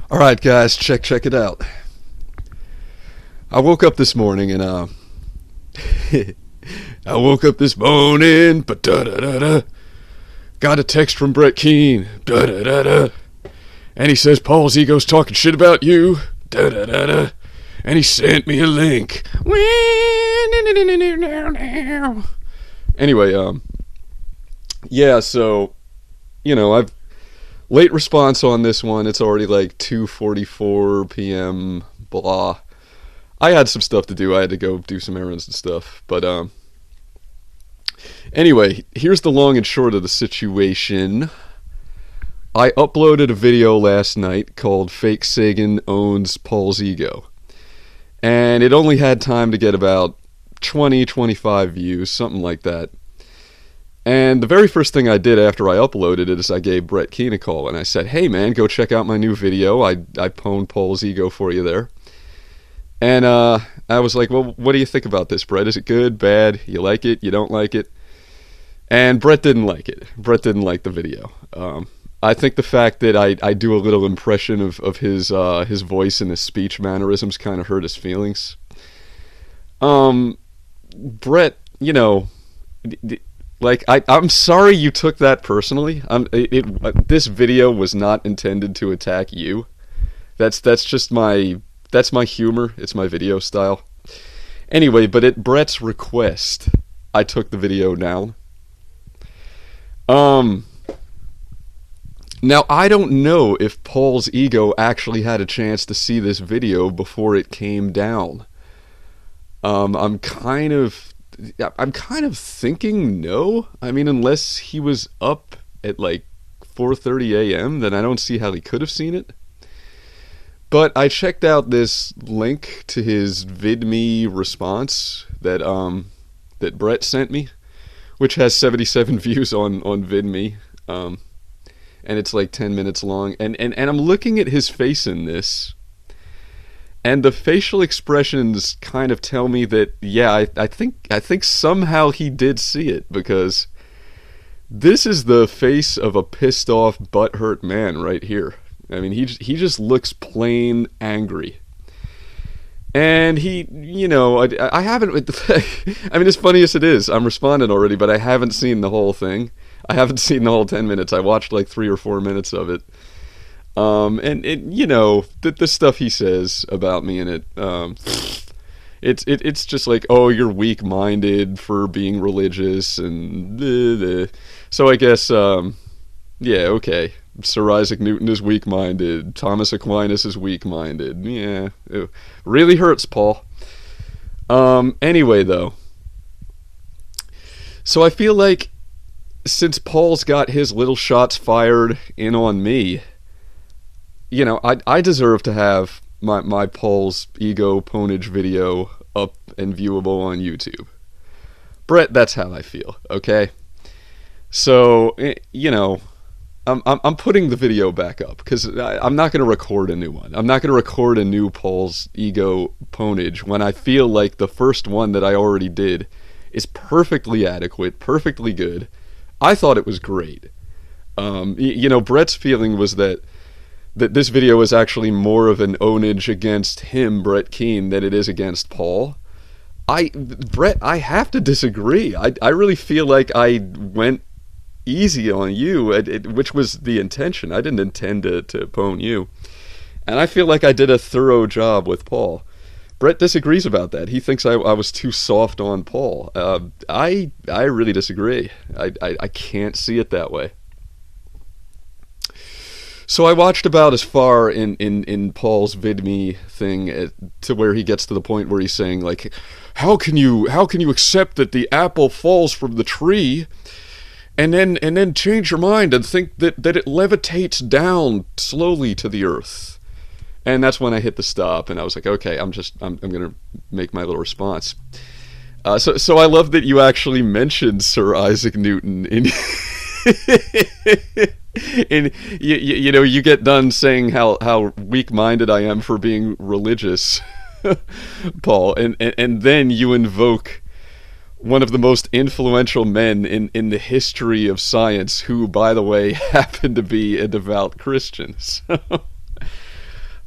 All right, guys, check it out. I woke up this morning and I woke up this morning, but got a text from Brett Keane, and he says Paul's ego's talking shit about you, and he sent me a link. Anyway, yeah, so I've late response on this one. It's already like 2:44 p.m. Blah. I had some stuff to do. I had to go do some errands and stuff. But anyway, here's the long and short of the situation. I uploaded a video last night called Fakesagan Owns Paul's Ego. And it only had time to get about 25 views, something like that. And the very first thing I did after I uploaded it is I gave Brett Keane a call and I said, hey man, go check out my new video. I pwned Paul's ego for you there. And I was like, well, what do you think about this, Brett? Is it good, bad? You like it? You don't like it? And Brett didn't like it. Brett didn't like the video. I think the fact that I do a little impression of his voice and his speech mannerisms kind of hurt his feelings. Brett, I'm sorry you took that personally. This video was not intended to attack you. That's just that's my humor. It's my video style. Anyway, but at Brett's request, I took the video down. Now, I don't know if Paul's ego actually had a chance to see this video before it came down. I'm kind of thinking no. I mean, unless he was up at like 4:30 a.m., then I don't see how he could have seen it. But I checked out this link to his VidMe response that Brett sent me, which has 77 views on VidMe, and it's like 10 minutes long. And I'm looking at his face in this, and the facial expressions kind of tell me that, yeah, I think somehow he did see it, because this is the face of a pissed off, butthurt man right here. I mean, he just looks plain angry. And I haven't, I mean, as funny as it is, I'm responding already, but I haven't seen the whole thing. I haven't seen the whole 10 minutes. I watched like 3 or 4 minutes of it. And the stuff he says about me in it, it's just like, oh, you're weak-minded for being religious, and so I guess, yeah, okay. Sir Isaac Newton is weak-minded. Thomas Aquinas is weak-minded. Yeah, it really hurts, Paul. Anyway, though, so I feel like since Paul's got his little shots fired in on me, I deserve to have my Paul's ego pwnage video up and viewable on YouTube. Brett, that's how I feel, okay? So, I'm putting the video back up, because I'm not going to record a new one. I'm not going to record a new Paul's ego pwnage when I feel like the first one that I already did is perfectly adequate, perfectly good. I thought it was great. Brett's feeling was that this video is actually more of an ownage against him, Brett Keane, than it is against Paul. Brett, I have to disagree. I really feel like I went easy on you, which was the intention. I didn't intend to pwn you. And I feel like I did a thorough job with Paul. Brett disagrees about that. He thinks I was too soft on Paul. I really disagree. I can't see it that way. So I watched about as far in Paul's VidMe thing to where he gets to the point where he's saying, like, how can you accept that the apple falls from the tree and then change your mind and think that it levitates down slowly to the earth? And that's when I hit the stop, and I was like, okay, I'm gonna make my little response. So I love that you actually mentioned Sir Isaac Newton in and you get done saying how weak-minded I am for being religious, Paul, and then you invoke one of the most influential men in the history of science, who, by the way, happened to be a devout Christian. So,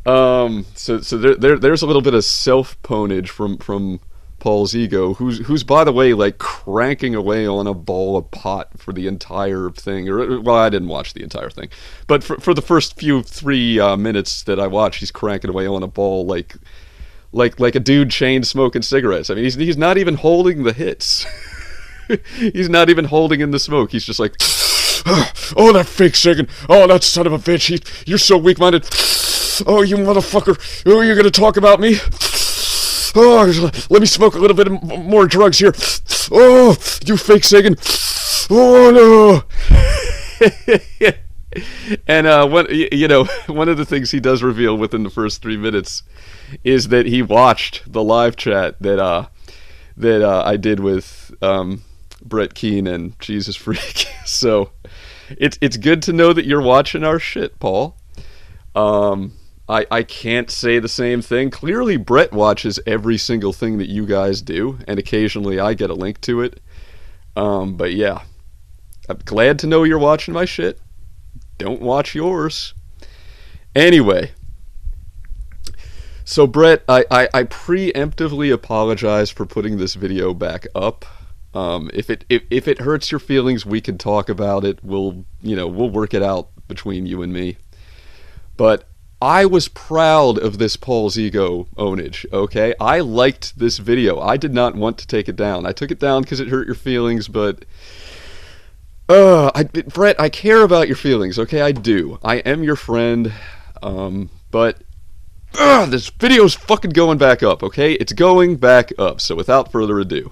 So there's a little bit of self-ponage from Paul's ego, who's by the way like cranking away on a bowl of pot for the entire thing. Or well, I didn't watch the entire thing, but for the first few 3 minutes that I watched, he's cranking away on a bowl like a dude chain smoking cigarettes. I mean, he's not even holding the hits. He's not even holding in the smoke. He's just like, oh, that Fakesagan. Oh, that son of a bitch. You're so weak-minded. Oh, you motherfucker. Oh, you're gonna talk about me? Oh, let me smoke a little bit more drugs here. Oh, you Fakesagan. Oh, no. And one of the things he does reveal within the first 3 minutes is that he watched the live chat that I did with Brett Keane and Jesus Freak. So it's good to know that you're watching our shit, Paul. I can't say the same thing. Clearly, Brett watches every single thing that you guys do, and occasionally I get a link to it. But yeah, I'm glad to know you're watching my shit. Don't watch yours. Anyway, so Brett, I preemptively apologize for putting this video back up. If it hurts your feelings, we can talk about it. We'll work it out between you and me. But I was proud of this Paul's ego ownage, okay? I liked this video. I did not want to take it down. I took it down because it hurt your feelings, but Brett, I care about your feelings, okay? I do. I am your friend, but this video's fucking going back up, okay? It's going back up, so without further ado.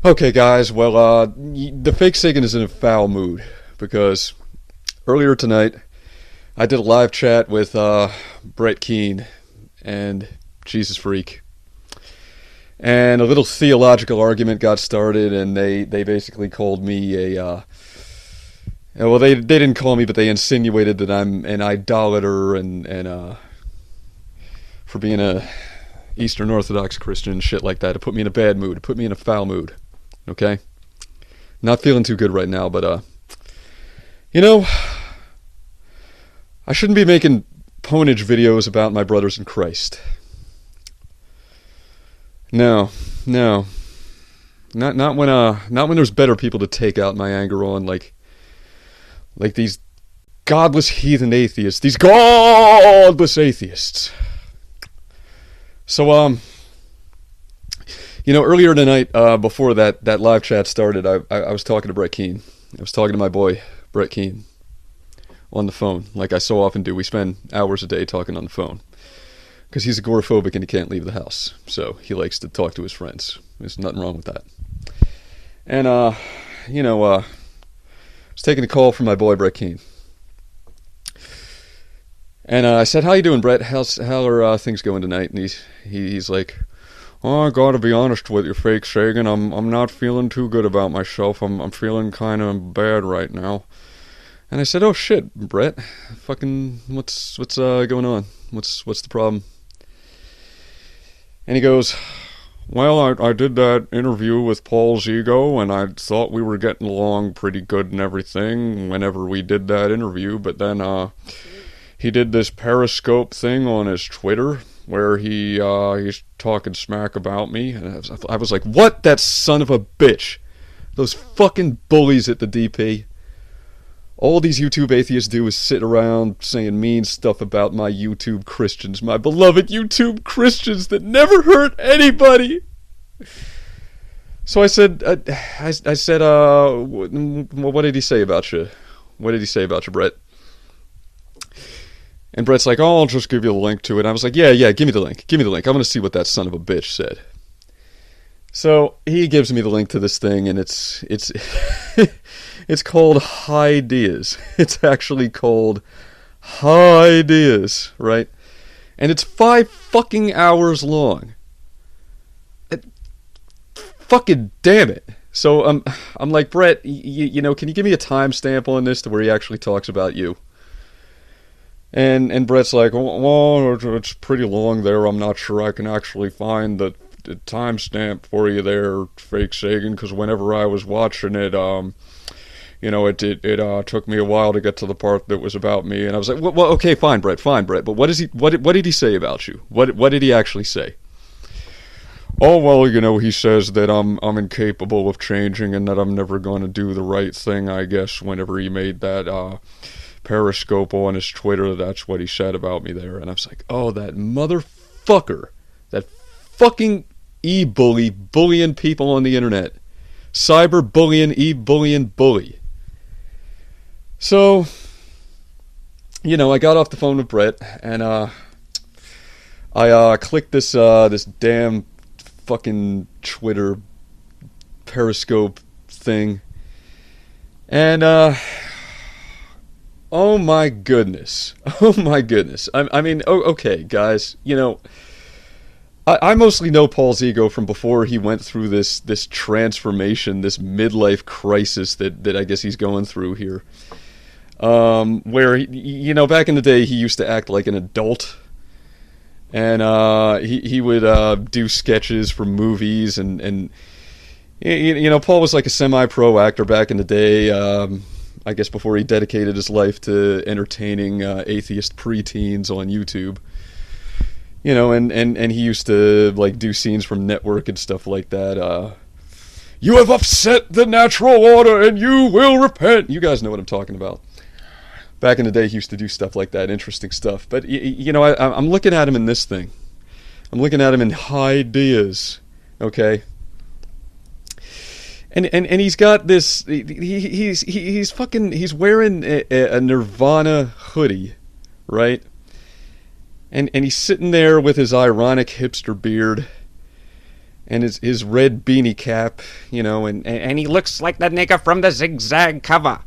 Okay, guys, well, the Fakesagan is in a foul mood, because earlier tonight, I did a live chat with Brett Keane and Jesus Freak. And a little theological argument got started, and they basically called me well, they didn't call me, but they insinuated that I'm an idolater and for being a Eastern Orthodox Christian, shit like that. It put me in a bad mood. It put me in a foul mood. Okay? Not feeling too good right now, but I shouldn't be making ponage videos about my brothers in Christ. No. Not when there's better people to take out my anger on, like these godless heathen atheists. These godless atheists. So, earlier tonight, before that live chat started, I was talking to Brett Keane. I was talking to my boy, Brett Keane, on the phone, like I so often do. We spend hours a day talking on the phone. Because he's agoraphobic and he can't leave the house. So he likes to talk to his friends. There's nothing wrong with that. And, I was taking a call from my boy, Brett Keane. And I said, how you doing, Brett? How are things going tonight? And he's like, oh, I gotta be honest with you, Fakesagan. I'm not feeling too good about myself. I'm feeling kind of bad right now. And I said, oh shit, Brett. Fucking, what's going on? What's the problem? And he goes, well, I did that interview with Paul's ego, and I thought we were getting along pretty good and everything whenever we did that interview, but then he did this Periscope thing on his Twitter where he's talking smack about me, and I was like, what? That son of a bitch. Those fucking bullies at the DP. All these YouTube atheists do is sit around saying mean stuff about my YouTube Christians, my beloved YouTube Christians that never hurt anybody. So I said, what did he say about you? What did he say about you, Brett? And Brett's like, oh, I'll just give you a link to it. And I was like, yeah, give me the link. Give me the link. I want to see what that son of a bitch said. So he gives me the link to this thing, and it's it's called Ideas. It's actually called Ideas, right? And it's 5 fucking hours long. Fucking damn it. So I'm like, Brett, can you give me a timestamp on this to where he actually talks about you? And Brett's like, well, it's pretty long there. I'm not sure I can actually find the timestamp for you there, Fakesagan, because whenever I was watching it, it took me a while to get to the part that was about me. And I was like, well, okay, fine, Brett. But what did he say about you? What did he actually say? Oh, well, he says that I'm incapable of changing and that I'm never going to do the right thing, I guess, whenever he made that Periscope on his Twitter. That's what he said about me there. And I was like, oh, that motherfucker. That fucking e-bully, bullying people on the internet. Cyber-bullying, e-bullying bully. So, I got off the phone with Brett, and I clicked this damn fucking Twitter Periscope thing, and oh my goodness, I mean, okay, guys, I mostly know Paulsego from before he went through this transformation, this midlife crisis that I guess he's going through here, where back in the day he used to act like an adult. And he would do sketches for movies, and Paul was like a semi-pro actor back in the day, I guess before he dedicated his life to entertaining atheist preteens on YouTube. And he used to like do scenes from Network and stuff like that. You have upset the natural order and you will repent. You guys know what I'm talking about. Back in the day, he used to do stuff like that, interesting stuff. But, I'm looking at him in this thing. I'm looking at him in high Diaz, okay? And he's got this, he's wearing a Nirvana hoodie, right? And he's sitting there with his ironic hipster beard and his red beanie cap, and he looks like the nigga from the Zigzag cover.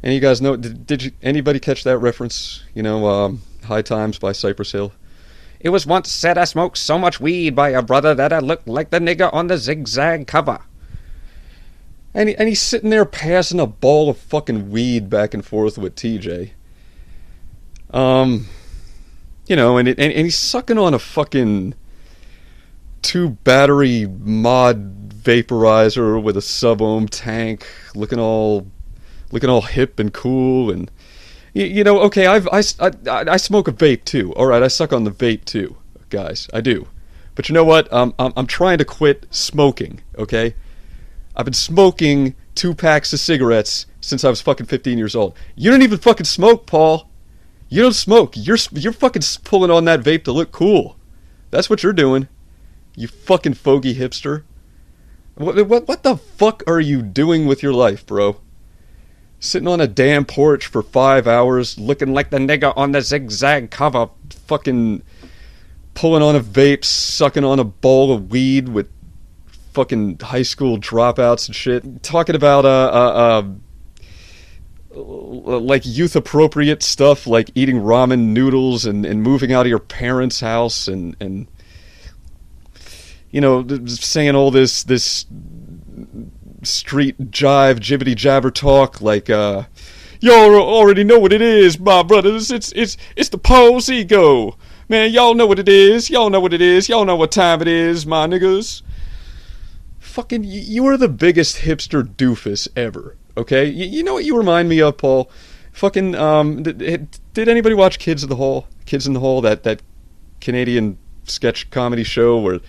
And you guys know, did anybody catch that reference? High Times by Cypress Hill. It was once said I smoked so much weed by a brother that I looked like the nigga on the Zigzag cover. And he's sitting there passing a ball of fucking weed back and forth with TJ. And he's sucking on a fucking 2-battery mod vaporizer with a sub-ohm tank, looking all hip and cool, and okay, I smoke a vape too. All right, I suck on the vape too, guys. I do, but you know what? I'm trying to quit smoking. Okay, I've been smoking 2 packs of cigarettes since I was fucking 15 years old. You don't even fucking smoke, Paul. You don't smoke. You're fucking pulling on that vape to look cool. That's what you're doing. You fucking fogey hipster. What the fuck are you doing with your life, bro? Sitting on a damn porch for 5 hours, looking like the nigga on the Zigzag cover, fucking pulling on a vape, sucking on a bowl of weed with fucking high school dropouts and shit. Talking about like youth appropriate stuff, like eating ramen noodles and moving out of your parents' house and saying all this street jive, jibbity jabber talk, like y'all already know what it is, my brothers. It's the paulsego, man. Y'all know what it is. Y'all know what it is. Y'all know what time it is, my niggas. Fucking, you are the biggest hipster doofus ever. Okay, you know what you remind me of, Paul? Fucking, did anybody watch Kids in the Hall? Kids in the Hall, that Canadian sketch comedy show where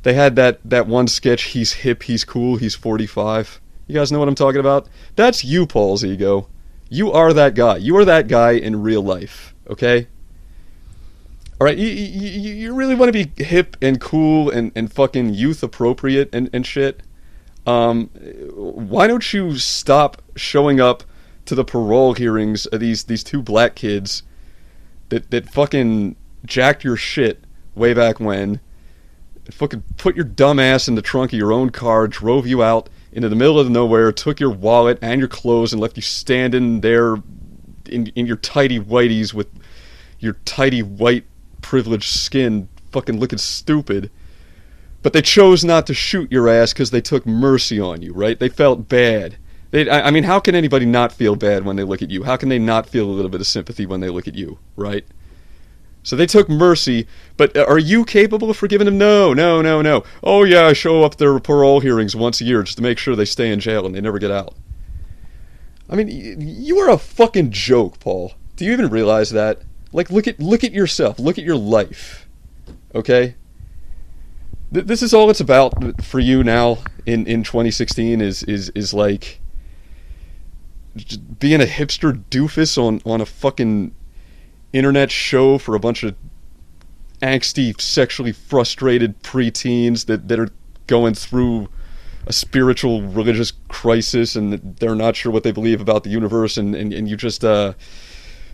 they had that one sketch, he's hip, he's cool, he's 45. You guys know what I'm talking about? That's you, Paulsego. You are that guy. You are that guy in real life, okay? Alright, you really want to be hip and cool and fucking youth appropriate and shit? Why don't you stop showing up to the parole hearings of these 2 black kids that fucking jacked your shit way back when, fucking put your dumb ass in the trunk of your own car, drove you out into the middle of nowhere, took your wallet and your clothes and left you standing there in your tidy whities with your tidy white privileged skin fucking looking stupid. But they chose not to shoot your ass because they took mercy on you, right? They felt bad. I mean, how can anybody not feel bad when they look at you? How can they not feel a little bit of sympathy when they look at you, right? So they took mercy, but are you capable of forgiving them? No. Oh yeah, I show up their parole hearings once a year just to make sure they stay in jail and they never get out. I mean, you are a fucking joke, Paul. Do you even realize that? Like, look at yourself. Look at your life. Okay? This is all it's about for you now in 2016 is like just being a hipster doofus on a fucking internet show for a bunch of angsty, sexually frustrated preteens that are going through a spiritual, religious crisis, and they're not sure what they believe about the universe, and you just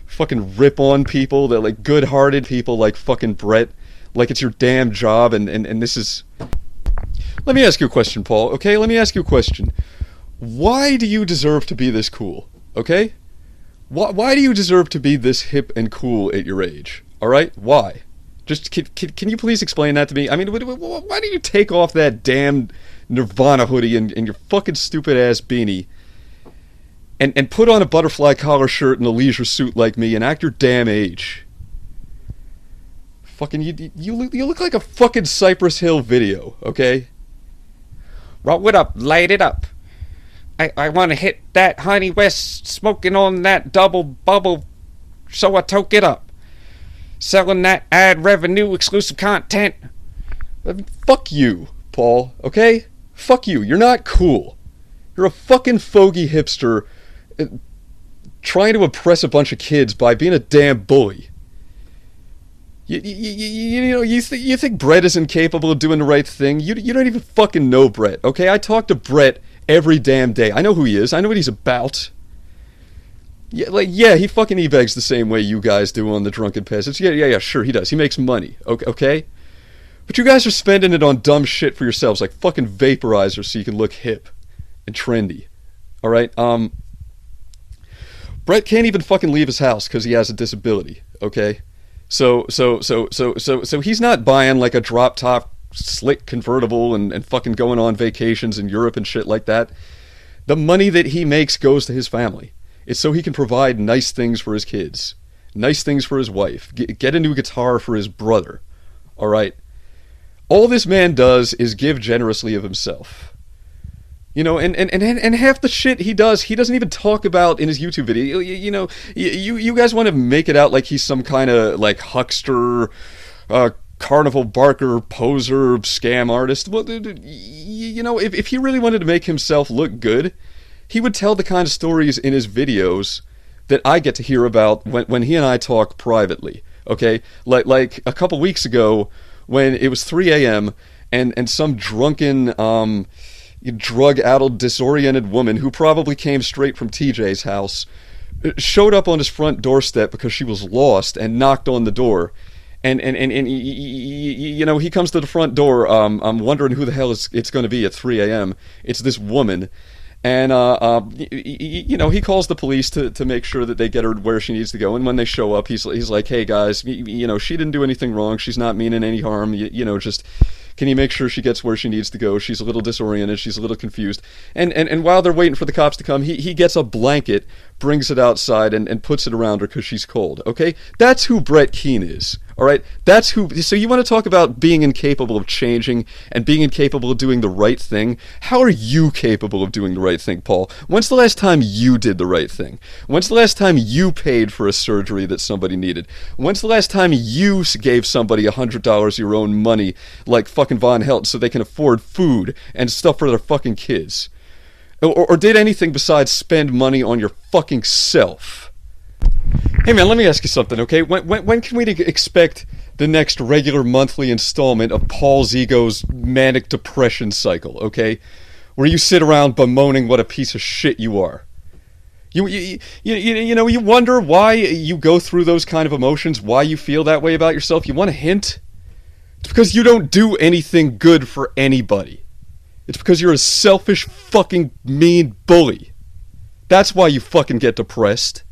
fucking rip on people, that like good-hearted people like fucking Brett, like it's your damn job, and this is... Let me ask you a question, Paul, okay? Let me ask you a question. Why do you deserve to be this cool, okay? Why do you deserve to be this hip and cool at your age, alright? Why? Just, can you please explain that to me? I mean, why do you take off that damn Nirvana hoodie and your fucking stupid ass beanie and put on a butterfly collar shirt and a leisure suit like me and act your damn age? Fucking, you look like a fucking Cypress Hill video, okay? Roll it up, light it up. I want to hit that Honey West, smoking on that double bubble, so I toke it up. Selling that ad revenue exclusive content. Fuck you, Paul, okay? Fuck you, you're not cool. You're a fucking fogey hipster trying to impress a bunch of kids by being a damn bully. You think Brett is incapable of doing the right thing? You don't even fucking know Brett, okay? I talk to Brett every damn day. I know who he is. I know what he's about. Yeah, he fucking e-bags the same way you guys do on the Drunken Peasants. Yeah, sure, he does. He makes money, okay? But you guys are spending it on dumb shit for yourselves, like fucking vaporizers so you can look hip and trendy. Alright, Brett can't even fucking leave his house because he has a disability, okay? So he's not buying like a drop top slick convertible and fucking going on vacations in Europe and shit like that. The money that he makes goes to his family. It's so he can provide nice things for his kids, nice things for his wife, get a new guitar for his brother, alright? All this man does is give generously of himself. You know, and half the shit he doesn't even talk about in his YouTube video. You know, you guys want to make it out like he's some kind of, like, huckster, carnival barker, poser, scam artist. Well, you know, if he really wanted to make himself look good, he would tell the kind of stories in his videos that I get to hear about when he and I talk privately, okay? Like a couple weeks ago, when it was 3 a.m., and some drunken, drug-addled, disoriented woman who probably came straight from TJ's house showed up on his front doorstep because she was lost and knocked on the door. And you know, he comes to the front door, I'm wondering who the hell it's going to be at 3 a.m. It's this woman. And, you know, he calls the police to make sure that they get her where she needs to go. And when they show up, he's like, hey, guys, you know, she didn't do anything wrong. She's not meaning any harm. You know, just... Can you make sure she gets where she needs to go? She's a little disoriented. She's a little confused. And while they're waiting for the cops to come, he gets a blanket, brings it outside, and puts it around her because she's cold, okay? That's who Brett Keane is, all right? That's who... So you want to talk about being incapable of changing and being incapable of doing the right thing? How are you capable of doing the right thing, Paul? When's the last time you did the right thing? When's the last time you paid for a surgery that somebody needed? When's the last time you gave somebody $100 of your own money, like fucking Von Helton, so they can afford food and stuff for their fucking kids? Or did anything besides spend money on your fucking self? Hey man, let me ask you something, okay? When can we expect the next regular monthly installment of paulsego's manic depression cycle, okay? Where you sit around bemoaning what a piece of shit you are. You know, you wonder why you go through those kind of emotions, why you feel that way about yourself. You want a hint? It's because you don't do anything good for anybody. It's because you're a selfish, fucking, mean bully. That's why you fucking get depressed.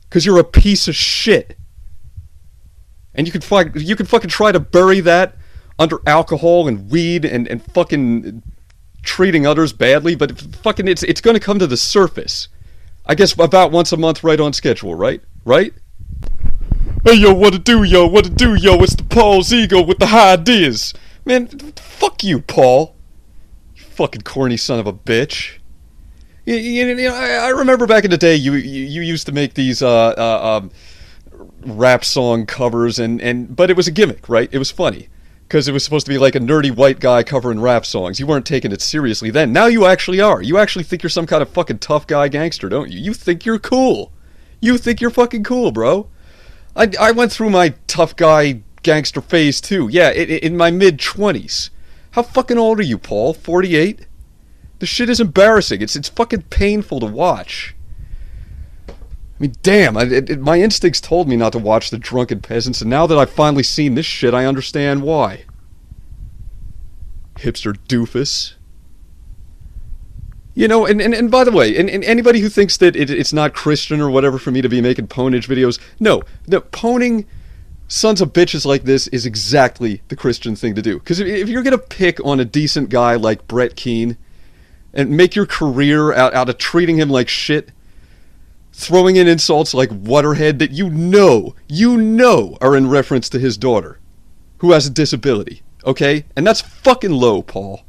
Because you're a piece of shit. And you can fucking try to bury that under alcohol and weed and fucking treating others badly, but fucking it's gonna come to the surface. I guess about once a month, right on schedule, right? Right? Hey yo, what to do, yo? What to do, yo? It's the paulsego with the high ideas. Man, fuck you, Paul. You fucking corny son of a bitch. I remember back in the day, you used to make these rap song covers, but it was a gimmick, right? It was funny because it was supposed to be like a nerdy white guy covering rap songs. You weren't taking it seriously then. Now you actually are. You actually think you're some kind of fucking tough guy gangster, don't you? You think you're cool. You think you're fucking cool, bro. I went through my tough guy gangster phase too. Yeah, in my mid-20s. How fucking old are you, Paul? 48? The shit is embarrassing. It's fucking painful to watch. I mean, damn, my instincts told me not to watch the drunken peasants, and now that I've finally seen this shit, I understand why. Hipster doofus. You know, and by the way, and anybody who thinks that it's not Christian or whatever for me to be making ponage videos, no, poning sons of bitches like this is exactly the Christian thing to do. Because if you're going to pick on a decent guy like Brett Keane and make your career out of treating him like shit, throwing in insults like Waterhead that you know are in reference to his daughter, who has a disability, okay? And that's fucking low, Paul.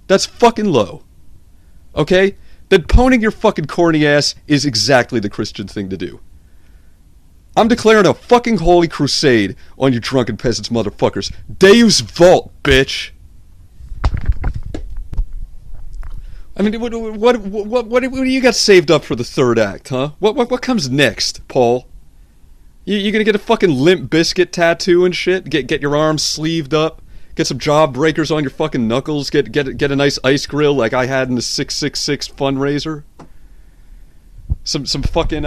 That's fucking low. Okay? Then poning your fucking corny ass is exactly the Christian thing to do. I'm declaring a fucking holy crusade on you drunken peasants motherfuckers. Deus Vult, bitch! I mean, what do you got saved up for the third act, huh? What comes next, Paul? You gonna get a fucking Limp Bizkit tattoo and shit? Get your arms sleeved up? Get some jaw breakers on your fucking knuckles? Get a nice ice grill like I had in the 666 fundraiser? Some fucking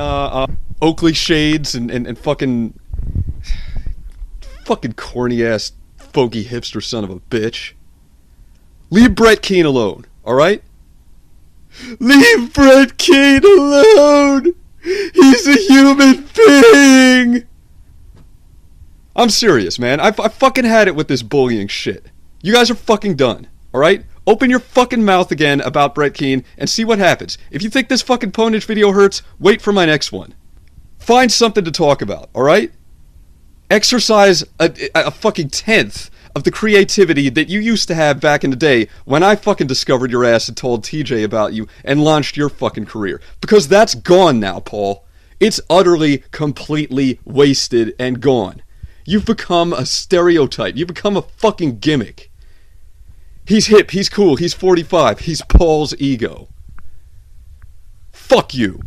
Oakley shades and fucking corny ass folky hipster son of a bitch. Leave Brett Keane alone, alright? Leave Brett Keane alone! He's a human being! I'm serious, man. I fucking had it with this bullying shit. You guys are fucking done, alright? Open your fucking mouth again about Brett Keane and see what happens. If you think this fucking ponage video hurts, wait for my next one. Find something to talk about, alright? Exercise a fucking tenth of the creativity that you used to have back in the day when I fucking discovered your ass and told TJ about you and launched your fucking career. Because that's gone now, Paul. It's utterly, completely wasted and gone. You've become a stereotype. You've become a fucking gimmick. He's hip, he's cool, he's 45, he's Paul's ego. Fuck you.